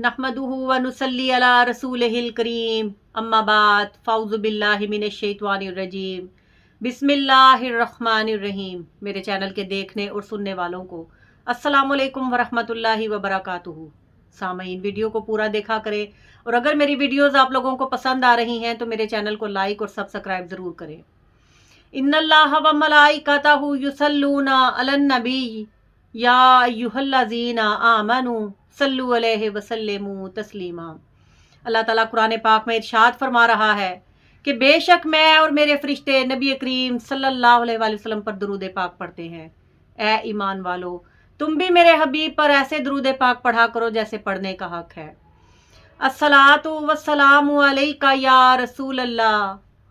नहमदुहु व नुसल्ली अला रसूलिहिल करीम अम्मा बाद फ़ाउज़ु बिल्लाहि मिनश शैतानिर रजीम बिस्मिल्लाहिर रहमानिर रहीम। मेरे चैनल के देखने और सुनने वालों को अस्सलामु अलैकुम व रहमतुल्लाहि व बरकातुहू। सामईन, वीडियो को पूरा देखा करें और अगर मेरी वीडियोस आप लोगों को पसंद आ रही हैं तो मेरे चैनल को लाइक और सब्सक्राइब ज़रूर करें। इन्नल्लाह व मलाइकतहु युसल्लूना अलन नबी या अय्युहल्लज़ीना आमनू सल्लु अलैहि वसल्लिमू तस्लीमा। अल्लाह ताला कुरान पाक में इरशाद फरमा रहा है कि बेशक मैं और मेरे फरिश्ते नबी करीम सल्लल्लाहु अलैहि वसल्लम पर दुरूद पाक पढ़ते हैं। ए ईमान वालो, तुम भी मेरे हबीब पर ऐसे दुरूद पाक पढ़ा करो जैसे पढ़ने का हक है। अस्सलातु वस्सलामु अलैका या रसूल अल्लाह,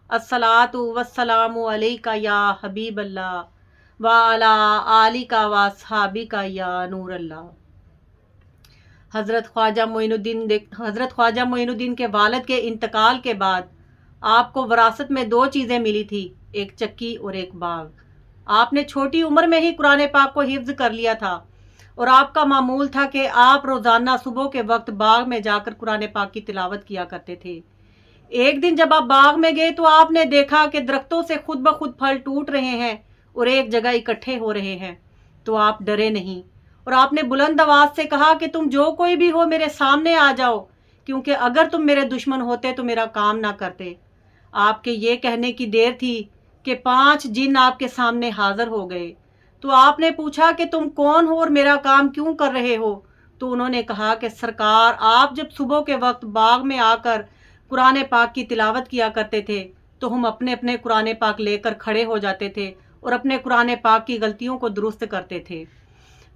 अस्सलातु वस्सलामु अलैका या हबीब अल्लाह व अला आलिका व अस्हाबिका या नूर अल्लाह। हज़रत ख्वाजा मोइनुद्दीन के वालिद के इंतकाल के बाद आपको विरासत में दो चीज़ें मिली थी, एक चक्की और एक बाग। आपने छोटी उम्र में ही कुरान पाक को हिफ्ज़ कर लिया था और आपका मामूल था कि आप रोज़ाना सुबह के वक्त बाग में जाकर कुरान पाक की तिलावत किया करते थे। एक दिन जब आप बाग में गए तो आपने देखा कि दरख्तों से खुद ब खुद फल टूट रहे हैं और एक जगह इकट्ठे हो रहे हैं। तो आप डरे नहीं और आपने बुलंद आवाज़ से कहा कि तुम जो कोई भी हो मेरे सामने आ जाओ, क्योंकि अगर तुम मेरे दुश्मन होते तो मेरा काम ना करते। आपके ये कहने की देर थी कि 5 जिन आपके सामने हाजिर हो गए। तो आपने पूछा कि तुम कौन हो और मेरा काम क्यों कर रहे हो। तो उन्होंने कहा कि सरकार, आप जब सुबह के वक्त बाग में आकर कुरान पाक की तिलावत किया करते थे तो हम अपने अपने कुरान पाक लेकर खड़े हो जाते थे और अपने कुरान पाक की गलतियों को दुरुस्त करते थे।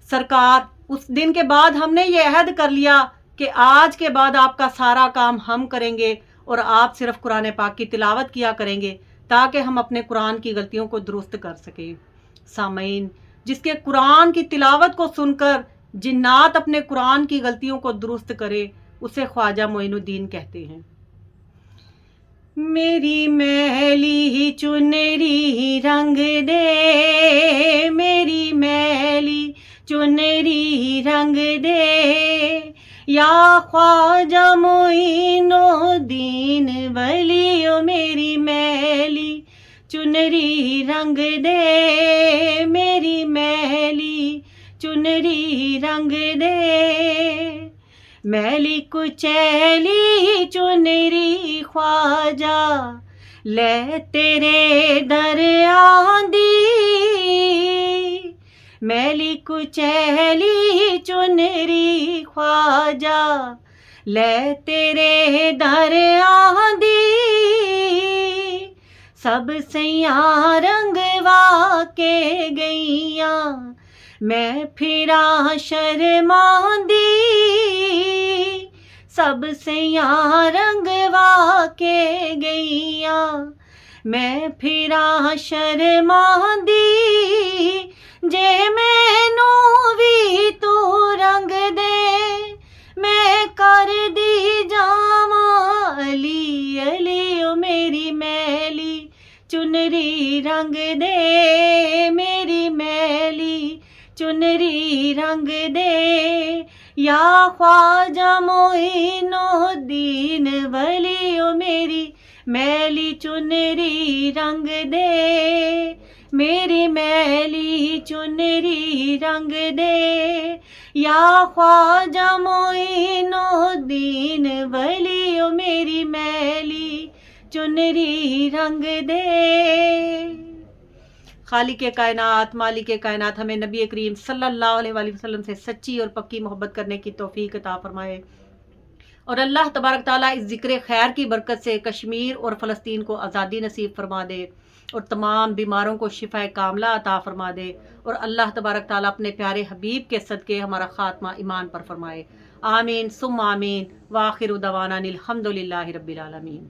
सरकार, उस दिन के बाद हमने ये अहद कर लिया कि आज के बाद आपका सारा काम हम करेंगे और आप सिर्फ कुरान पाक की तिलावत किया करेंगे ताकि हम अपने कुरान की गलतियों को दुरुस्त कर सकें। सामईन, जिसके कुरान की तिलावत को सुनकर जिन्नात अपने कुरान की गलतियों को दुरुस्त करे उसे ख्वाजा मोइनुद्दीन कहते हैं। मेरी मैली चुनरी रंग दे, मेरी मैली चुनरी रंग दे, या ख्वाजा मोइनुद्दीन वलियो मेरी मैली चुनरी रंग दे, मेरी मैली चुनरी रंग दे। मैली कुचैली चुनरी ख्वाजा ले तेरे दर आंदी, मैली कुचैली चुनरी ख्वाजा ले तेरे दर आंदी। सब सैयां रंगवा के गईयां मैं फिरा शर्मांदी, सब सैयां रंगवा के गईयां मैं फिरा शर्मांदी। जे मैनू भी तू रंग दे मैं कर दी जावा अली अली ओ मेरी मैली चुनरी रंग दे, मेरी मैली चुनरी रंग दे, या ख्वाजा मोइनुद्दीन वलियो मेरी मैली चुनरी रंग दे, मेरी मैली चुनरी रंग दे, या ख्वाजा मोइनुद्दीन वलियो मेरी मैली चुनरी रंग दे। खालिक कायनात मालिक कायनात हमें नबी करीम सल्लल्लाहु अलैहि वसल्लम से सच्ची और पक्की मोहब्बत करने की तौफीक अता फरमाए और अल्लाह तबारक ताला इस ज़िक्र खैर की बरकत से कश्मीर और फ़लस्तीन को आज़ादी नसीब फरमा दे और तमाम बीमारों को शिफा कामला अता फरमा दे और अल्लाह तबारक ताला अपने प्यारे हबीब के सदके हमारा ख़ात्मा ईमान पर फरमाए। आमीन सुम्मा आमीन। व आखिरु दवाना अनिल हम्दुलिल्लाहि रब्बिल आलमीन।